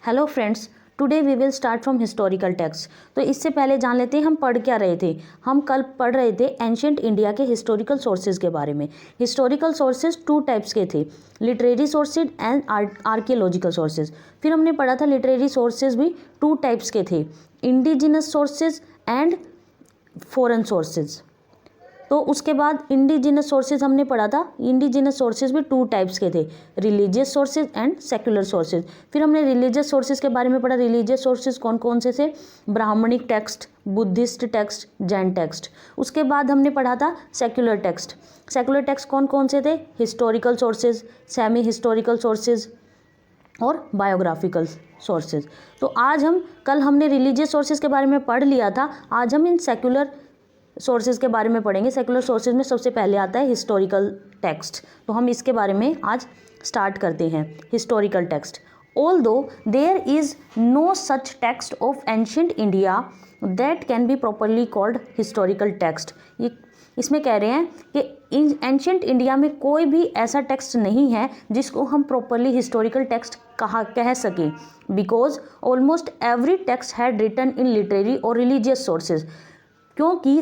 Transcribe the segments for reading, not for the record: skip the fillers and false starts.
Hello friends, today we will start from historical text. तो इससे पहले जान लेते हैं हम पढ़ क्या रहे थे। हम कल पढ़ रहे थे एंशिएंट इंडिया के हिस्टोरिकल सोर्सेज के बारे में। हिस्टोरिकल सोर्सेज टू टाइप्स के थे, literary sources and archaeological sources. फिर हमने पढ़ा था लिटरेरी सोर्सेज भी टू टाइप्स के थे, indigenous sources and foreign sources. तो उसके बाद इंडिजिनस सोर्सेज हमने पढ़ा था। इंडिजिनस सोर्सेज भी टू टाइप्स के थे, religious sources and secular sources. फिर हमने रिलीजियस सोर्सेज के बारे में पढ़ा। रिलीजियस सोर्सेज कौन कौन से थे? Brahmanic text, Buddhist text, Jain text. उसके बाद हमने पढ़ा था सेक्युलर टेक्स्ट। सेक्युलर टेक्स्ट कौन कौन से थे? Historical sources, semi historical sources और बायोग्राफिकल सोर्सेज। तो कल हमने रिलीजियस सोर्सेज के बारे में पढ़ लिया था। आज हम इन सेक्युलर सोर्सेज के बारे में पढ़ेंगे। सेक्युलर सोर्सेज में सबसे पहले आता है हिस्टोरिकल टेक्स्ट। तो हम इसके बारे में आज स्टार्ट करते हैं। Historical text, although there is no such text of ancient India that can be properly called historical text. ये इसमें कह रहे हैं कि एंशिएंट इंडिया में कोई भी ऐसा टेक्स्ट नहीं है जिसको हम प्रॉपरली हिस्टोरिकल टेक्स्ट कह सकें, because almost every text had written in literary और रिलीजियस सोर्सेज। क्योंकि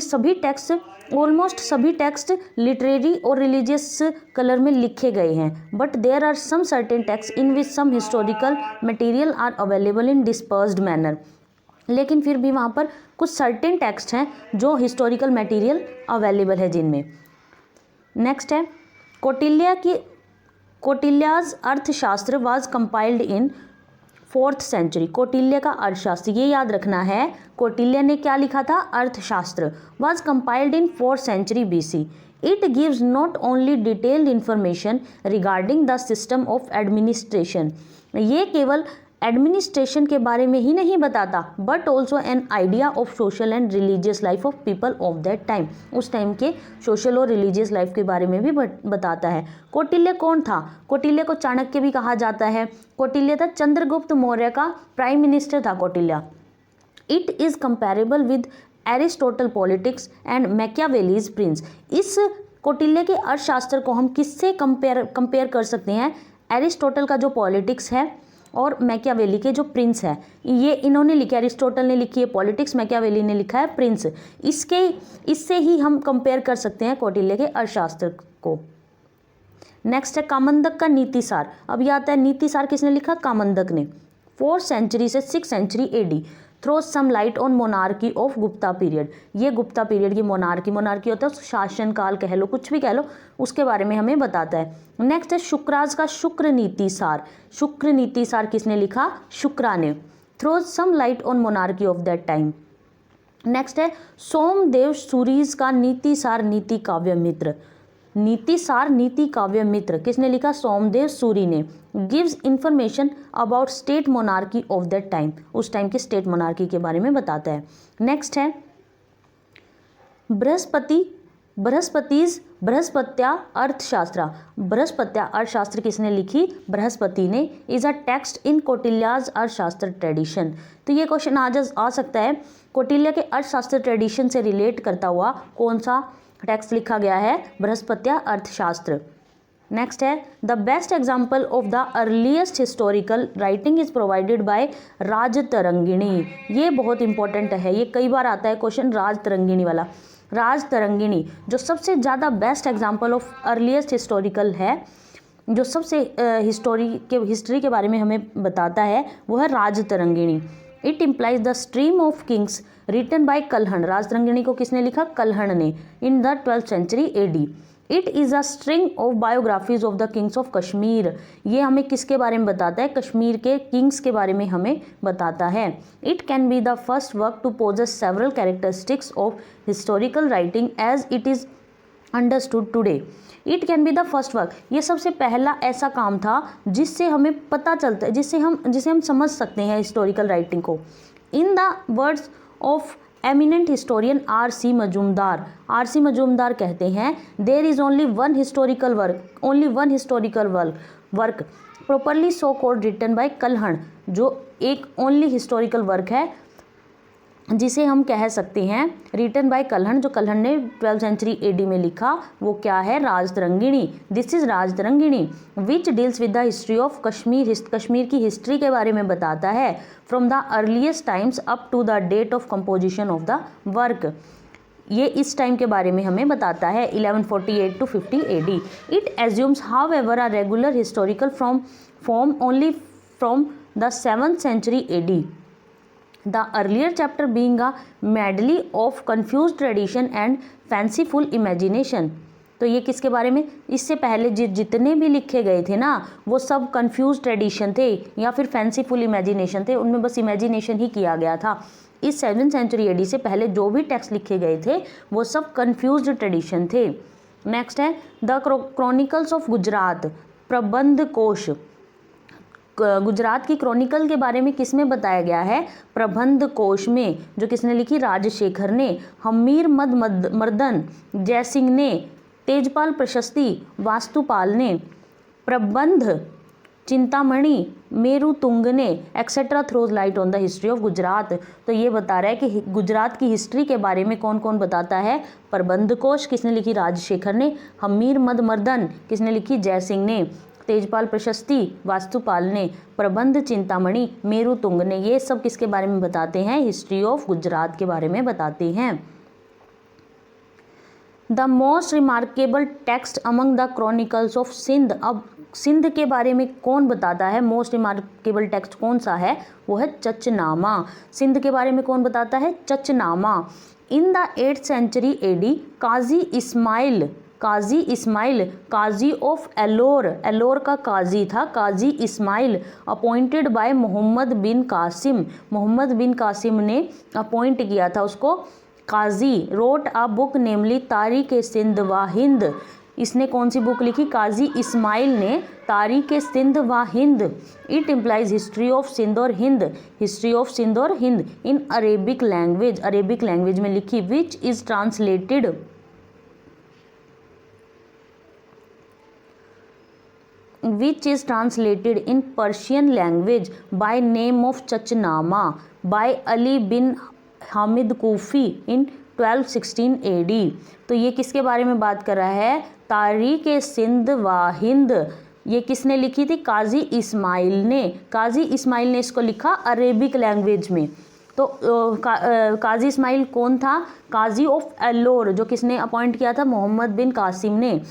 ऑलमोस्ट सभी टेक्स्ट लिटरेरी और रिलीजियस कलर में लिखे गए हैं। But there are some certain text in which some historical material are available in dispersed manner. लेकिन फिर भी वहाँ पर कुछ सर्टेन टेक्स्ट हैं जो हिस्टोरिकल मटेरियल अवेलेबल है जिनमें। नेक्स्ट है Kautilya's Arthashastra was compiled in 4th century. Kautilya का अर्थशास्त्र, ये याद रखना है, कौटिल्य ने क्या लिखा था? Arthashastra. Was compiled in 4th century BC। It gives not only detailed information regarding the system of administration. ये केवल एडमिनिस्ट्रेशन के बारे में ही नहीं बताता, but also an idea of social and religious life of people of that time. उस time के सोशल और रिलीजियस लाइफ के बारे में भी बताता है। कौटिल्य कौन था? कौटिल्य को चाणक्य भी कहा जाता है। कौटिल्य था चंद्रगुप्त मौर्य का प्राइम मिनिस्टर था Kautilya. It is comparable with Aristotle politics and Machiavelli's prince. इस कौटिल्य के अर्थशास्त्र को हम किससे कंपेयर कर सकते हैं? एरिस्टोटल का जो पॉलिटिक्स है और मैकियावेली के जो प्रिंस है, ये इन्होंने लिखा है। एरिस्टोटल ने लिखी है पॉलिटिक्स, मैकियावेली ने लिखा है प्रिंस। इससे ही हम कंपेयर कर सकते हैं कौटिल्य के अर्थशास्त्र को। नेक्स्ट है कामंदक का नीतिसार। अब यह आता है नीतिसार किसने लिखा? कामंदक ने। 4th सेंचुरी से 6th century AD। Throws some light on monarchy of Gupta period. ये गुप्ता पीरियड की मोनार्की होता है, शासन काल कह लो, कुछ भी कह लो, उसके बारे में हमें बताता है। नेक्स्ट है शुक्राज का शुक्र नीतिसार। शुक्र नीतिसार किसने लिखा? शुक्रा ने। Throws some light on monarchy of that time. Next है सोमदेव सूरीज का नीतिसार नीति काव्य मित्र। नीतिसार नीति काव्य मित्र किसने लिखा? सोमदेव सूरी ने। Gives information about state monarchy of that time. उस टाइम के स्टेट मोनार्की के बारे में बताता है। नेक्स्ट है बृहस्पत्या अर्थशास्त्र। बृहस्पत्या अर्थशास्त्र किसने लिखी? बृहस्पति ने। Is a text in Kautilya's अर्थशास्त्र ट्रेडिशन। तो ये क्वेश्चन आ सकता है, कौटिल्य के अर्थशास्त्र ट्रेडिशन से रिलेट करता हुआ कौन सा टेक्स्ट लिखा गया है? बृहस्पत्या अर्थशास्त्र। नेक्स्ट है the best example of the earliest historical writing is provided by Rajatarangini. ये बहुत इंपॉर्टेंट है, ये कई बार आता है क्वेश्चन राजतरंगिणी वाला। राजतरंगिणी जो सबसे ज़्यादा best example of earliest historical है, जो सबसे हिस्ट्री के बारे में हमें बताता है, वो है Rajatarangini. It implies the stream of kings written by Kalhana. Rajatarangini को किसने लिखा? कल्हण ने। In the 12th century AD। It is a string of biographies of the kings of Kashmir. ये हमें किसके बारे में बताता है? कश्मीर के किंग्स के बारे में हमें बताता है। It can be the first work to possess several characteristics of historical writing as it is understood today. It can be the first work, ये सबसे पहला ऐसा काम था जिससे हमें पता चलता है, जिसे हम समझ सकते हैं हिस्टोरिकल राइटिंग को। In the words of eminent historian R.C. Majumdar. R.C. Majumdar कहते हैं there is only one historical work properly so called written by Kalhana. जो एक ओनली हिस्टोरिकल वर्क है जिसे हम कह सकते हैं रिटन बाय कल्हण, जो कल्हण ने 12th सेंचुरी एडी में लिखा, वो क्या है? Rajatarangini. This is Rajatarangini which deals with the history of Kashmir. Kashmir की हिस्ट्री के बारे में बताता है from the earliest times up to the date of composition of the work. ये इस टाइम के बारे में हमें बताता है 1148 to 50 AD। It assumes however a regular historical form only from the 7th century AD, the earlier chapter being a medley of confused tradition and fanciful imagination। तो ये किसके बारे में? इससे पहले जितने भी लिखे गए थे ना, वो सब कंफ्यूज ट्रेडिशन थे या फिर फैंसीफुल इमेजिनेशन थे, उनमें बस इमेजिनेशन ही किया गया था। इस 7th century AD से पहले जो भी टेक्स्ट लिखे गए थे वो सब कंफ्यूज ट्रेडिशन थे। नेक्स्ट है द क्रॉनिकल्स ऑफ गुजरात, प्रबंध कोश। गुजरात की क्रॉनिकल के बारे में किसमें बताया गया है? प्रबंध कोश में, जो किसने लिखी? राजशेखर ने। हमीर मर्दन जयसिंह ने, तेजपाल प्रशस्ति वास्तुपाल ने, प्रबंध चिंतामणि मेरुतुंग ने, etcetera throws light on the history of Gujarat. तो ये बता रहा है कि गुजरात की हिस्ट्री के बारे में कौन कौन बताता है? प्रबंध कोश किसने लिखी? राजशेखर ने। हमीर मर्दन किसने लिखी? जयसिंह ने। तेजपाल प्रशस्ति वास्तुपाल ने। प्रबंध चिंतामणि मेरुतुंग ने। ये सब किसके बारे में बताते हैं? हिस्ट्री ऑफ गुजरात के बारे में बताते हैं। The most remarkable text among the chronicles of Sindh. अब सिंध के बारे में कौन बताता है? मोस्ट रिमार्केबल टेक्स्ट कौन सा है? वो है चचनामा। सिंध के बारे में कौन बताता है? Chachnama. In the 8th century AD Qazi Ismail Qazi of Alor, Alor का काजी था काजी इस्माइल, अपॉइंटेड बाय मोहम्मद बिन कासिम, मोहम्मद बिन कासिम ने अपॉइंट किया था उसको काजी। रोट अ बुक नेमली तारीख सिंध व हिंद। इसने कौन सी बुक लिखी? काजी इस्माइल ने तारीख सिंध व Hind. It implies history of Sindh और हिंद, हिस्ट्री ऑफ सिंध और Hind in Arabic language, Arabic language में लिखी। Which is translated which is translated in Persian language by name of Chachnama by Ali bin Hamid Kufi in 1216 AD। तो ये किसके बारे में बात कर रहा है? तारीख सिंध व हिंद। ये किसने लिखी थी? काजी इस्माइल ने। काजी इस्माइल ने इसको लिखा अरेबिक लैंग्वेज में। तो काजी इस्माइल कौन था? काजी ऑफ एलोर, जो किसने अपॉइंट किया था? मोहम्मद बिन कासिम ने।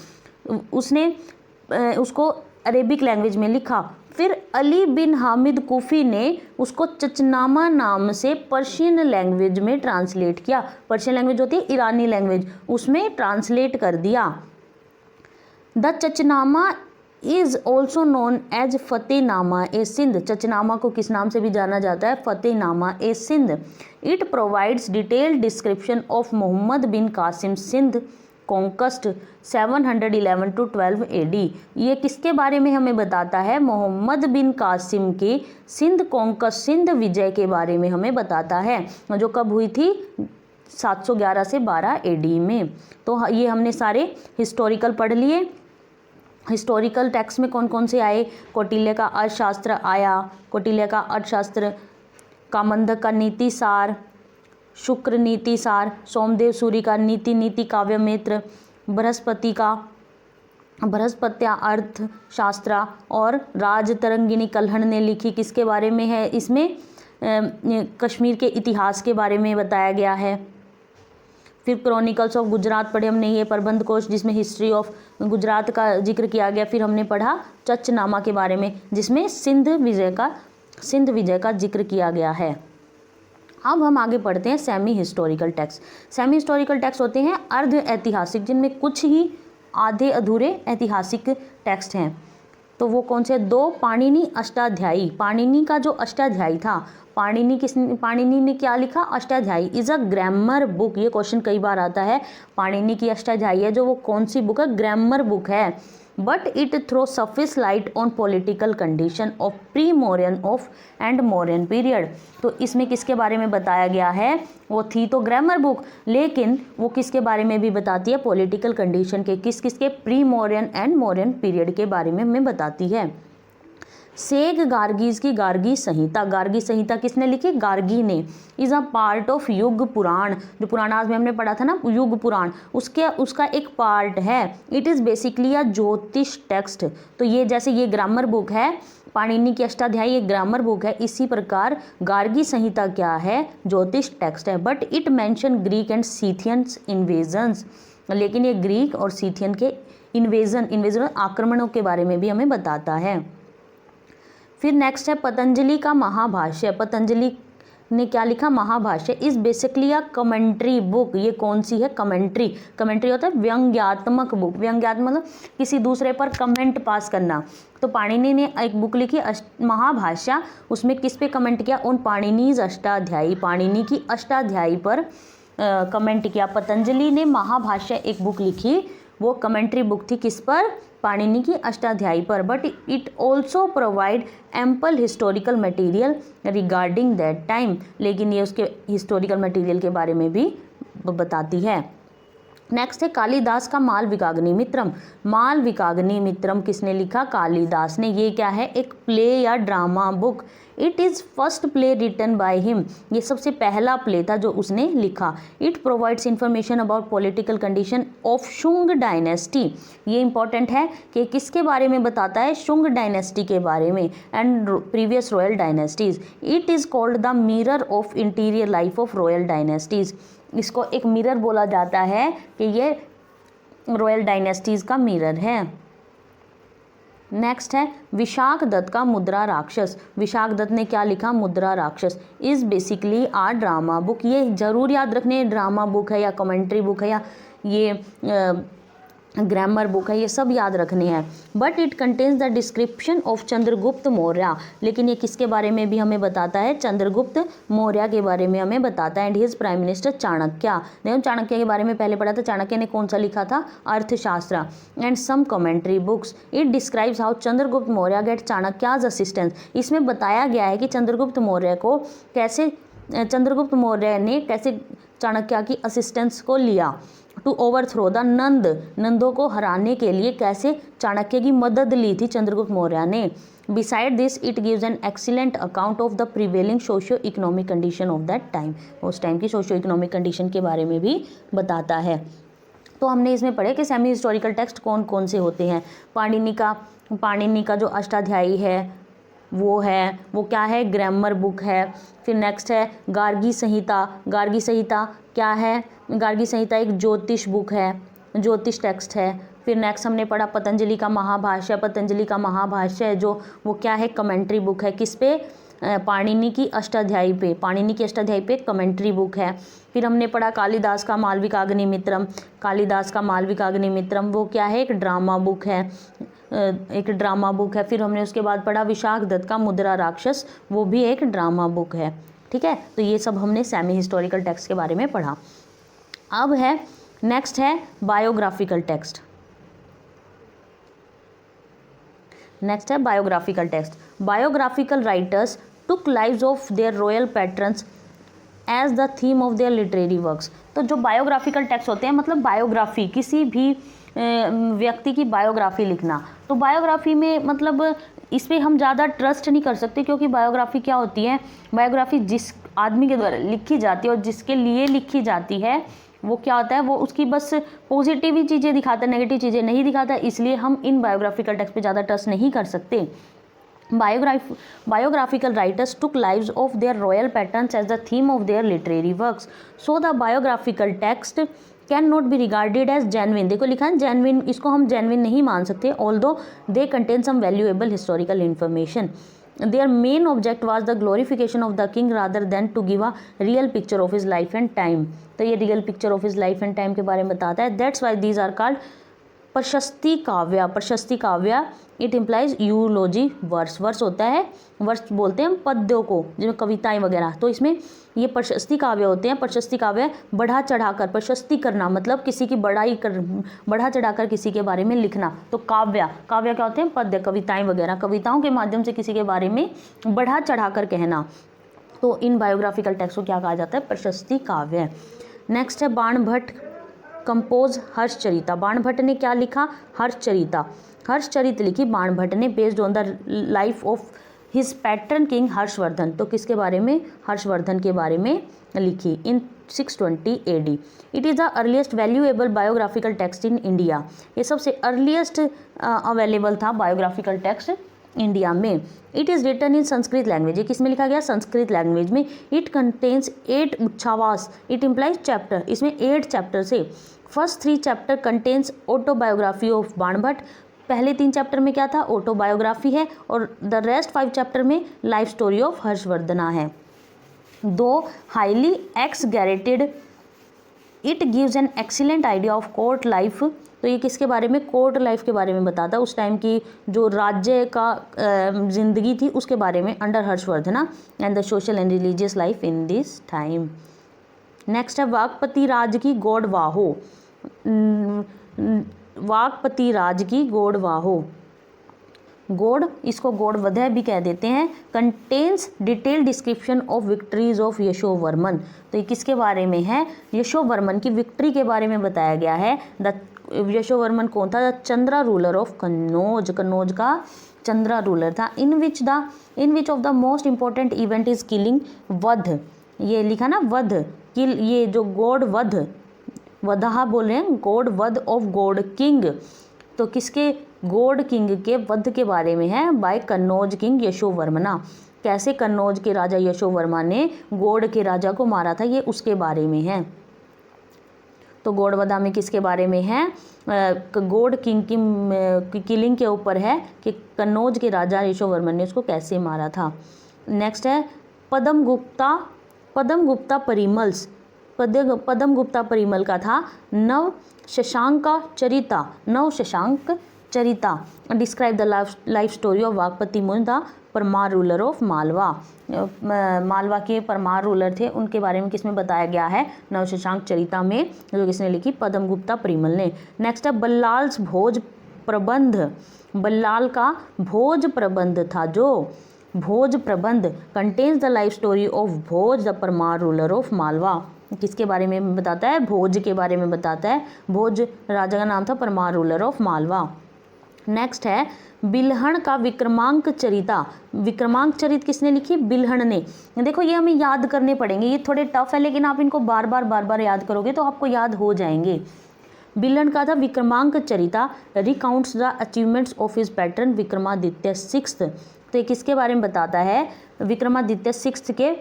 उसने उसको अरेबिक लैंग्वेज में लिखा। फिर अली बिन हामिद कूफी ने उसको चचनामा नाम से पर्शियन लैंग्वेज में ट्रांसलेट किया। पर्शियन लैंग्वेज होती है ईरानी लैंग्वेज, उसमें ट्रांसलेट कर दिया। The Chachnama is also known as Fatehnama e Sindh. Chachnama को किस नाम से भी जाना जाता है? Fatehnama e Sindh. It provides detailed description of Muhammad bin Qasim Sindh conquest 711 to 12 AD। ये किसके बारे में हमें बताता है? मोहम्मद बिन कासिम के सिंध कॉन्कस्ट, सिंध विजय के बारे में हमें बताता है, जो कब हुई थी? 711 से 12 AD में। तो ये हमने सारे हिस्टोरिकल पढ़ लिए। हिस्टोरिकल टेक्स्ट में कौन कौन से आए? कौटिल्य का अर्थशास्त्र आया, कौटिल्य का अर्थशास्त्र, कामंदक का नीति सार, शुक्र नीति सार, सोमदेव सूरी का नीति काव्यमित्र, बृहस्पत्या अर्थ शास्त्रा और राजतरंगिणी कल्हण ने लिखी। किसके बारे में है? इसमें कश्मीर के इतिहास के बारे में बताया गया है। फिर क्रॉनिकल्स ऑफ गुजरात पढ़े हमने, ये प्रबंध कोश जिसमें हिस्ट्री ऑफ गुजरात का जिक्र किया गया। फिर हमने पढ़ा चचनामा के बारे में जिसमें सिंध विजय का जिक्र किया गया है। अब हम आगे पढ़ते हैं semi historical text. Semi historical text होते हैं अर्ध ऐतिहासिक, जिनमें कुछ ही आधे अधूरे ऐतिहासिक टेक्स्ट हैं। तो वो कौन से? 2 पाणिनि अष्टाध्यायी। पाणिनि का जो अष्टाध्यायी था, पाणिनि ने क्या लिखा? Ashtadhyayi is a grammar book. ये क्वेश्चन कई बार आता है। पाणिनि की अष्टाध्यायी है जो, वो कौन सी बुक है? ग्रामर बुक है। But it throw sufficient light on political condition of pre Mauryan of and Mauryan period. तो इसमें किसके बारे में बताया गया है? वो थी तो ग्रामर बुक, लेकिन वो किसके बारे में भी बताती है? पॉलिटिकल कंडीशन के, किसके? Pre Mauryan and Mauryan period के बारे में हमें बताती है। शेख गार्गीज की गार्गी संहिता, गार्गी संहिता किसने लिखी? गार्गी ने। इज अ पार्ट ऑफ युग पुराण, जो पुराणाज में हमने पढ़ा था ना युग पुराण, उसका एक पार्ट है। इट इज़ बेसिकली अ ज्योतिष टेक्स्ट। तो ये जैसे ये ग्रामर बुक है, पाणिनि की अष्टाध्यायी एक ग्रामर बुक है, इसी प्रकार गार्गी संहिता क्या है? ज्योतिष टेक्स्ट है। But it mention Greek and Scythians invasions, लेकिन ये ग्रीक और सीथियन के इन्वेजन आक्रमणों के बारे में भी हमें बताता है। फिर नेक्स्ट है पतंजलि का महाभाष्य। पतंजलि ने क्या लिखा? Mahabhashya is basically a commentary book. ये कौन सी है? कमेंट्री। कमेंट्री होता है व्यंग्यात्मक बुक। व्यंग्यात्मक मतलब किसी दूसरे पर कमेंट पास करना। तो पाणिनि ने एक बुक लिखी महाभाष्य, उसमें किस पे कमेंट किया? उन पाणिनीज अष्टाध्यायी, पाणिनि की अष्टाध्यायी पर कमेंट किया। पतंजलि ने महाभाष्य एक बुक लिखी, वो कमेंट्री बुक थी किस पर? पाणिनि की अष्टाध्यायी पर। But it also provide ample historical material regarding that time, लेकिन ये उसके हिस्टोरिकल मटेरियल के बारे में भी बताती है। नेक्स्ट है कालिदास का मालविकाग्नि मित्रम। मालविकाग्नि मित्रम किसने लिखा? कालिदास ने। ये क्या है? एक प्ले या drama book. It is first play written by him, ये सबसे पहला प्ले था जो उसने लिखा। It provides information about political condition of Shunga dynasty. ये इंपॉर्टेंट है कि किसके बारे में बताता है? शुंग डायनेस्टी के बारे में and previous royal dynasties. It is called the mirror of interior life of royal dynasties. इसको एक मिरर बोला जाता है कि ये रॉयल डायनेस्टीज का मिरर है। नेक्स्ट है विशाख दत्त का मुद्रा राक्षस। विशाख दत्त ने क्या लिखा? Mudrarakshasa is basically a drama book. ये जरूर याद रखने, ड्रामा बुक है या कमेंट्री बुक है या ये ग्रामर बुक है, ये सब याद रखने हैं। But it contains the description of Chandragupta Maurya, लेकिन ये किसके बारे में भी हमें बताता है? चंद्रगुप्त मौर्य के बारे में हमें बताता है। And his prime minister Chanakya. देखो चाणक्य के बारे में पहले पढ़ा था। चाणक्य ने कौन सा लिखा था? Arthashastra. And some commentary books. It describes how Chandragupta Maurya get Chanakya's assistance. इसमें बताया गया है कि चंद्रगुप्त मौर्य को कैसे, चंद्रगुप्त मौर्य ने कैसे चाणक्य की असिस्टेंस को लिया। टू ओवरथ्रो द नंदों को हराने के लिए कैसे चाणक्य की मदद ली थी चंद्रगुप्त मौर्य ने। Beside this it gives an excellent account of the prevailing socio economic condition of that time. उस टाइम की सोशियो इकोनॉमिक कंडीशन के बारे में भी बताता है। तो हमने इसमें पढ़े कि सेमी हिस्टोरिकल टेक्स्ट कौन कौन से होते हैं। पाणिनि का जो अष्टाध्यायी है वो क्या है? ग्रामर बुक है। फिर नेक्स्ट है गार्गी संहिता। गार्गी संहिता क्या है? गार्गी संहिता एक ज्योतिष बुक है, ज्योतिष टेक्स्ट है। फिर नेक्स्ट हमने पढ़ा पतंजलि का महाभाष्य। पतंजलि का महाभाष्य है जो वो क्या है? कमेंट्री बुक है। किस पे? पाणिनि की अष्टाध्यायी पे। पाणिनि की अष्टाध्यायी पे कमेंट्री बुक है। फिर हमने पढ़ा कालिदास का मालविकाग्नि मित्रम। कालिदास का मालविकाग्नि मित्रम वो क्या है? एक ड्रामा बुक है, एक ड्रामा बुक है। फिर हमने उसके बाद पढ़ा विशाख दत्त का मुद्रा राक्षस, वो भी एक ड्रामा बुक है। ठीक है, तो ये सब हमने सेमी हिस्टोरिकल टेक्स्ट के बारे में पढ़ा। अब है नेक्स्ट है बायोग्राफिकल टेक्स्ट। नेक्स्ट है biographical text. Biographical writers took lives of their royal patrons as the theme of their literary works. तो जो बायोग्राफिकल टेक्स्ट होते हैं मतलब बायोग्राफी, किसी भी व्यक्ति की बायोग्राफी लिखना। तो बायोग्राफी में मतलब इस पर हम ज़्यादा ट्रस्ट नहीं कर सकते, क्योंकि बायोग्राफी क्या होती है? बायोग्राफी जिस आदमी के द्वारा लिखी जाती है और जिसके लिए लिखी जाती है वो क्या होता है? वो उसकी बस पॉजिटिव ही चीज़ें दिखाता है, नेगेटिव चीज़ें नहीं दिखाता, इसलिए हम इन बायोग्राफिकल टेक्स्ट पे ज़्यादा ट्रस्ट नहीं कर सकते। Biographical writers took lives of their royal patrons as the theme of their literary works. So the biographical text cannot be regarded as genuine. देखो लिखा है genuine, इसको हम genuine नहीं मान सकते, although they contain some valuable historical information. Their main object was the glorification of the king rather than to give a real picture of his life and time. तो ये real picture of his life and time के बारे में बताता है. That's why these are called प्रशस्ति काव्य। प्रशस्ति काव्य इट इम्प्लाइज यूलॉजी वर्स। वर्स होता है, वर्स बोलते हैं पद्यों को, जिसमें कविताएं वगैरह। तो इसमें ये प्रशस्ति काव्य होते हैं। प्रशस्ति काव्य बढ़ा चढ़ाकर, प्रशस्ति करना मतलब किसी की बड़ाई कर, बढ़ा चढ़ाकर किसी के बारे में लिखना। तो काव्य क्या होते हैं? पद्य, कविताएं वगैरह। कविताओं के माध्यम से किसी के बारे में बढ़ा चढ़ाकर कहना। तो इन बायोग्राफिकल टेक्स्ट को क्या कहा जाता है? प्रशस्ति काव्य। नेक्स्ट है बाणभट्ट कंपोज हर्षचरिता। बाणभट्ट ने क्या लिखा? हर्षचरिता। हर्षचरित लिखी बाणभट्ट ने based on the life of his patron king Harshavardhana. तो किसके बारे में? हर्षवर्धन के बारे में लिखी in 620 AD। It is the earliest valuable biographical text in India. ये सबसे अर्लीस्ट अवेलेबल था बायोग्राफिकल टेक्स्ट इंडिया में। It is written in Sanskrit language. ये किस में लिखा गया? संस्कृत लैंग्वेज में। इट कंटेन्स 8 उच्छावास, इट इम्प्लाइज चैप्टर। इसमें 8 चैप्टर से first 3 chapter contents autobiography of Banabhatta. पहले 3 चैप्टर में क्या था? ऑटोबायोग्राफी है, और द रेस्ट 5 चैप्टर में लाइफ स्टोरी ऑफ हर्षवर्धना है। Though highly exaggerated, it gives an excellent idea of court life. तो ये किसके बारे में? कोर्ट लाइफ के बारे में बताता है, उस टाइम की जो राज्य का जिंदगी थी उसके बारे में, under Harshavardhana, and the social and religious life in this time. Next है वाकपति राज की गौड़वाहो। वाकपति राज की गौड़वाहो, गौड़, इसको गौड़वधय भी कह देते हैं। Contains detail description of victories of Yashovarman. तो ये किसके बारे में है? यशोवर्मन की विक्ट्री के बारे में बताया गया है। यशोवर्मन कौन था? The Chandra ruler of Kannauj. Kannauj का चंद्रा रूलर था। In which of the most important event is killing, वध। ये लिखा ना वध, किल, ये जो गौड़ वध, वधा बोल रहे हैं, गौड़ वध ऑफ गौड़ किंग। तो किसके? गौड़ किंग के वध के बारे में है, बाय कन्नौज किंग यशोवर्मना। कैसे कन्नौज के राजा यशोवर्मा ने गौड़ के राजा को मारा था, ये उसके बारे में है। तो गौड़वधा में किसके बारे में है? गौड़ किंग की किलिंग के ऊपर है कि कन्नौज के राजा यशोवर्मन ने उसको कैसे मारा था। नेक्स्ट है पद्म गुप्ता परिमल्स। पद्म गुप्ता परिमल का था Nava Shashank Charita. Describe the life story of Vakpati Muni, the Paramara ruler of Malwa. Malwa के परमार रूलर थे, उनके बारे में किसमें बताया गया है? नव शशांक चरिता में, जो किसने लिखी? पद्म गुप्ता परिमल ने। नेक्स्ट है बल्लाल्स भोज प्रबंध। बल्लाल का भोज प्रबंध था, जो भोज प्रबंध contains the life story of Bhoj, the Paramara ruler of Malwa. किसके बारे में बताता है? भोज के बारे में बताता है। भोज राजा का नाम था, Parmar ruler of Malwa. Next है बिल्हण का विक्रमांक चरिता। विक्रमांक चरित किसने लिखी? बिल्हण ने। देखो ये हमें याद करने पड़ेंगे, ये थोड़े टफ है, लेकिन आप इनको बार बार याद करोगे तो आपको याद हो जाएंगे। बिल्हण का था Vikramanka Charita, recounts the achievements of his patron Vikramaditya 6th। तो ये किसके बारे में बताता है? विक्रमादित्य 6th के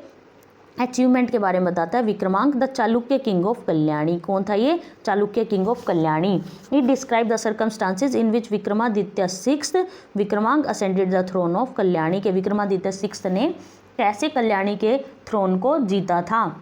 अचीवमेंट के बारे में बताता है। Vikramanka the Chalukya king of Kalyani. कौन था ये? Chalukya king of Kalyani. It describe the circumstances in which Vikramaditya 6th Vikramanka ascended the throne of Kalyani. के विक्रमादित्य 6th ने कैसे कल्याणी के थ्रोन को जीता था।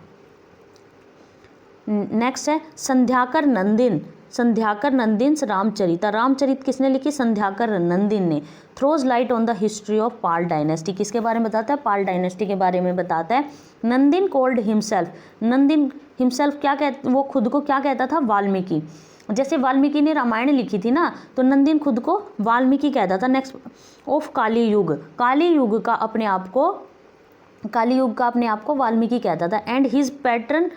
नेक्स्ट है संध्याकर नंदिन। संध्याकर नंदिन रामचरिता। रामचरित किसने लिखी? संध्याकर नंदिन ने। Throws light on the history of Pal dynasty. किसके बारे में बताता है? पाल डायनेस्टी के बारे में बताता है। नंदिन कोल्ड हिमसेल्फ। नंदिन हिमसेल्फ क्या कहते, वो खुद को क्या कहता था? वाल्मीकि। जैसे वाल्मीकि ने रामायण लिखी थी ना, तो नंदिन खुद को वाल्मीकि कहता था। नेक्स्ट ऑफ काली युग। काली युग का अपने आप को वाल्मीकि कहता था। एंड हिज पैटर्न,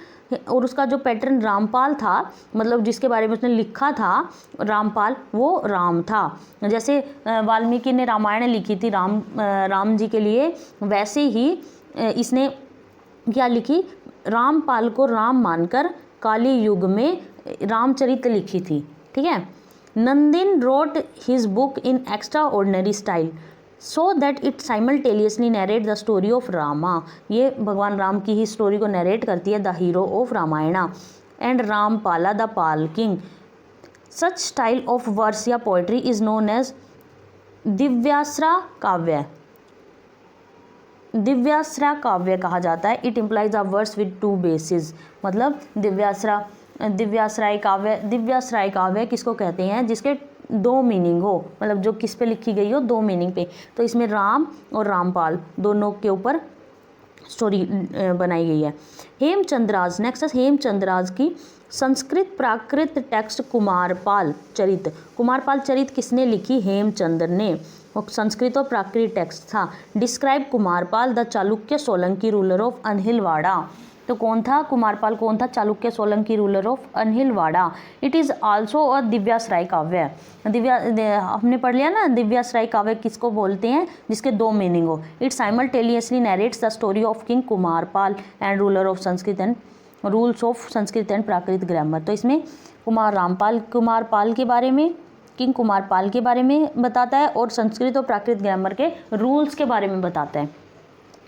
और उसका जो पैटर्न रामपाल था, मतलब जिसके बारे में उसने लिखा था रामपाल, वो राम था। जैसे वाल्मीकि ने रामायण लिखी थी राम जी के लिए, वैसे ही इसने क्या लिखी? रामपाल को राम मानकर काली युग में रामचरित लिखी थी। ठीक है। Nandin wrote his book in extraordinary style so that it simultaneously narrate the story of Rama. ये भगवान राम की ही स्टोरी को नरेट करती है, the hero of Ramayana. And Ramapala the Pala king. Such style of verse या poetry is known as Dvyashraya kavya. Dvyashraya kavya कहा जाता है। It implies a verse with 2 basis. मतलब दिव्याश्राय काव्य किसको कहते हैं? जिसके 2 मीनिंग हो, मतलब जो किस पे लिखी गई हो, 2 मीनिंग पे। तो इसमें राम और रामपाल दोनों के ऊपर स्टोरी बनाई गई है। हेमचंद्राज। नेक्स्ट है हेमचंद्राज की संस्कृत प्राकृत टेक्स्ट कुमारपाल चरित। कुमारपाल चरित किसने लिखी? हेमचंद्र ने। वो संस्कृत और प्राकृत टेक्स्ट था। Describe Kumarapala the Chalukya Solanki ruler of Anhilwara. तो कौन था कुमारपाल, कौन था Chalukya Solanki ruler of Anhilwara. It is also a Dvyashraya kavya. हमने पढ़ लिया ना दिव्याश्रय काव्य किसको बोलते हैं, जिसके दो मीनिंग हो। It simultaneously narrates the story of king Kumarpal and ruler of Sanskrit and rules of Sanskrit and Prakrit grammar. तो इसमें कुमारपाल के बारे में, किंग कुमारपाल के बारे में बताता है और संस्कृत और प्राकृत ग्रामर के रूल्स के बारे में बताता है।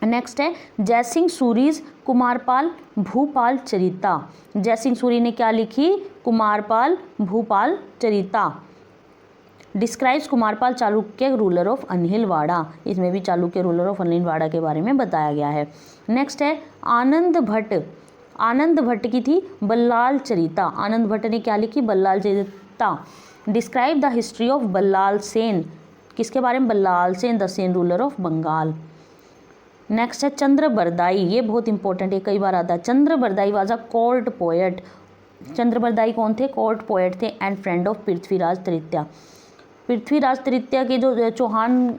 नेक्स्ट है जयसिंह सूरीज कुमारपाल भूपाल चरिता। जयसिंह सूरी ने क्या लिखी, Kumarapala Bhupala Charita. Describes Kumarapala Chalukya ruler of Anhilwara. इसमें भी चालुक्य रूलर ऑफ अनहिलवाड़ा के बारे में बताया गया है। नेक्स्ट है आनंद भट्ट की थी बल्लाल चरिता। आनंद भट्ट ने क्या लिखी, Ballala Charita. Describe the history of Ballala Sen. किसके बारे में, Ballala Sen, the Sen ruler of Bengal. Next है चंद्रबरदाई। ये बहुत इंपॉर्टेंट है, कई बार आता है। Chand Bardai was a court poet. Chand Bardai कौन थे, कोर्ट पोएट थे एंड फ्रेंड ऑफ पृथ्वीराज तृतीय। पृथ्वीराज तृतीय के जो चौहान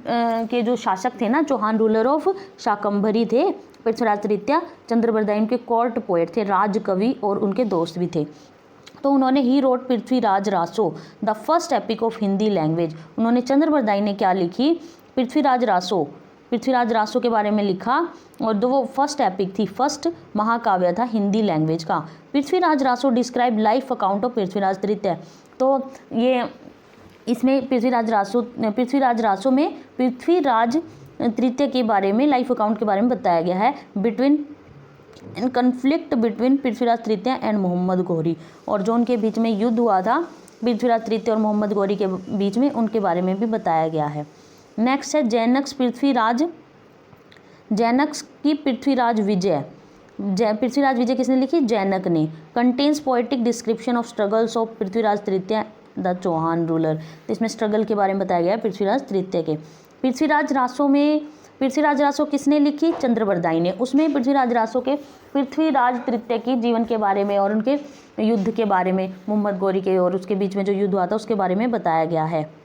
के जो शासक थे ना, चौहान रूलर ऑफ शाकंभरी थे पृथ्वीराज तृतीय। चंद्रबरदाई उनके कोर्ट पोएट थे, राजकवि और उनके दोस्त भी थे। तो उन्होंने he wrote Prithviraj Raso the first epic of Hindi language. उन्होंने चंद्रबरदाई ने क्या लिखी, पृथ्वीराज रासो के बारे में लिखा और जो वो फर्स्ट एपिक थी, फर्स्ट महाकाव्य था हिंदी लैंग्वेज का। Prithviraj Raso describe life account of Prithviraj तृतीय। तो ये इसमें पृथ्वीराज रासो में पृथ्वीराज तृतीय के बारे में, लाइफ अकाउंट के बारे में बताया गया है। इन कन्फ्लिक्ट बिटवीन पृथ्वीराज तृतीय एंड मोहम्मद गौरी, और जो उनके बीच में युद्ध हुआ था पृथ्वीराज तृतीय और मोहम्मद गौरी के बीच में, उनके बारे में भी बताया गया है। नेक्स्ट है जैनक्स की पृथ्वीराज विजय। पृथ्वीराज विजय किसने लिखी, जैनक ने। Contains poetic description of struggles of Prithviraj तृतीय द चौहान रूलर। तो इसमें स्ट्रगल के बारे में बताया गया है पृथ्वीराज तृतीय के। पृथ्वीराज रासो किसने लिखी, चंद्रबरदाई ने। उसमें पृथ्वीराज रासो के पृथ्वीराज तृतीय की जीवन के बारे में और उनके युद्ध के बारे में, मोहम्मद गौरी के और उसके बीच में जो युद्ध हुआ था उसके बारे में बताया गया है।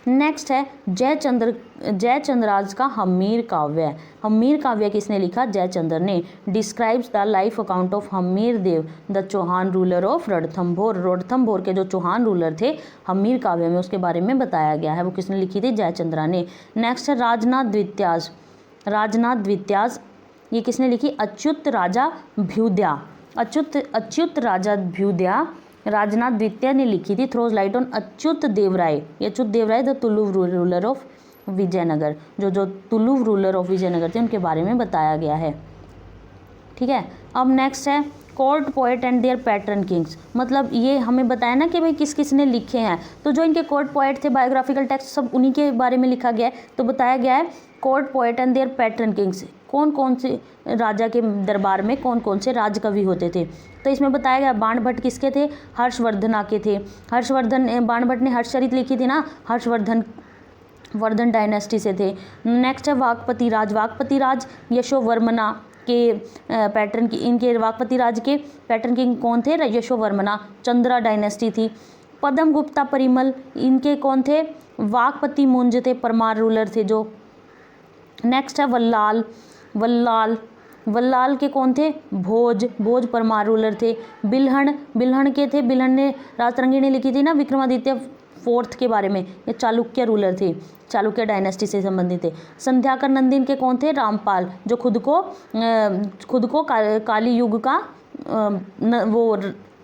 नेक्स्ट है जयचंद्राज का हम्मीर काव्य। हम्मीर काव्य किसने लिखा, जयचंद्र ने। Describes the life account of Hammir Dev the Chauhan ruler of Ranthambore के जो चौहान रूलर थे, हम्मीर काव्य में उसके बारे में बताया गया है। वो किसने लिखी थी, जयचंद्रा ने। नेक्स्ट है राजनाथ द्वित्यास। ये किसने लिखी, अच्युत राजा भ्यूद्या राजनाथ द्वितीय ने लिखी थी। Throws light on Achyuta Devaraya the Tuluva ruler of Vijayanagara. जो तुलुव रूलर ऑफ विजयनगर थे उनके बारे में बताया गया है। ठीक है, अब नेक्स्ट है court poet and there pattern Kings. मतलब ये हमें बताया ना कि भाई किस किस ने लिखे हैं, तो जो इनके कोर्ट पोएट थे, बायोग्राफिकल टेक्स्ट सब उन्हीं के बारे में लिखा गया है। तो बताया गया है court poet and there pattern Kings, कौन कौन से राजा के दरबार में कौन कौन से राजकवि होते थे। तो इसमें बताया गया बाणभट्ट किसके थे, हर्षवर्धना के थे। बाणभट्ट ने हर्षचरित लिखी थी ना, हर्षवर्धन डायनेस्टी से थे। नेक्स्ट है वाकपति राज यशोवर्मना के पैटर्न की, इनके वाकपति राज के पैटर्न किंग कौन थे, यशोवर्मना, चंद्रा डायनेस्टी थी। पद्म गुप्ता परिमल, इनके कौन थे, वाकपति मुंज थे, परमार रूलर थे जो। नेक्स्ट है वल्लाल के कौन थे, भोज परमार रूलर थे। बिल्हण के थे, बिल्हण ने राजतरंगी ने लिखी थी ना विक्रमादित्य फोर्थ के बारे में, ये चालुक्य रूलर थे, चालुक्य डायनेस्टी से संबंधित थे। संध्याकर नंदन के कौन थे, रामपाल, जो खुद को काली युग का वो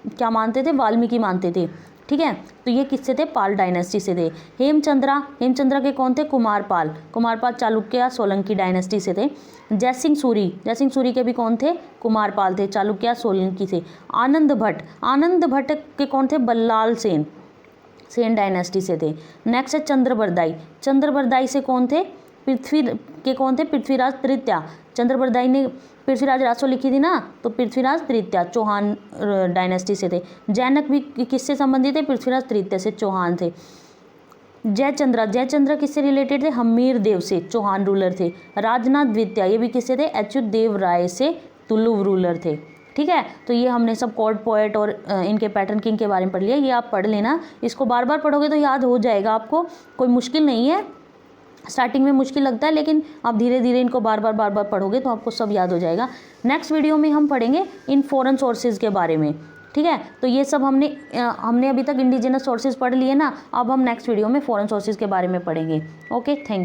क्या मानते थे, वाल्मीकि मानते थे। ठीक है, तो ये किससे थे, पाल डायनेस्टी से थे। हेमचंद्रा के कौन थे, कुमारपाल चालुक्य सोलंकी डायनेस्टी से थे। जयसिंह सूरी के भी कौन थे, कुमारपाल थे, चालुक्य सोलंकी से। आनंद भट्ट के कौन थे, बल्लाल सेन डायनेस्टी से थे। नेक्स्ट है चंद्रबरदाई से कौन थे, पृथ्वीराज तृतीय। चंद्रबरदाई ने पृथ्वीराज रासो लिखी थी ना, तो पृथ्वीराज तृतीय चौहान डायनेस्टी से थे। जैनक भी किससे संबंधित थे, पृथ्वीराज तृतीय से, चौहान थे। जयचंद्र किससे रिलेटेड थे, हम्मीर देव से, चौहान रूलर थे। राजनाथ द्वितीय, ये भी किससे थे, अच्युत देव राय से, तुलुव रूलर थे। ठीक है। तो ये हमने सब कोर्ट पोएट और इनके पैटर्न किंग के बारे में पढ़ लिया, ये आप पढ़ लेना। इसको बार बार पढ़ोगे तो याद हो जाएगा आपको, कोई मुश्किल नहीं है। स्टार्टिंग में मुश्किल लगता है, लेकिन आप धीरे धीरे इनको बार बार पढ़ोगे तो आपको सब याद हो जाएगा। नेक्स्ट वीडियो में हम पढ़ेंगे इन फॉरेन सोर्सेज के बारे में, ठीक है। तो ये सब हमने अभी तक इंडिजिनस सोर्सेज पढ़ लिए ना, अब हम नेक्स्ट वीडियो में फॉरेन सोर्सेज के बारे में पढ़ेंगे। Okay, thank you.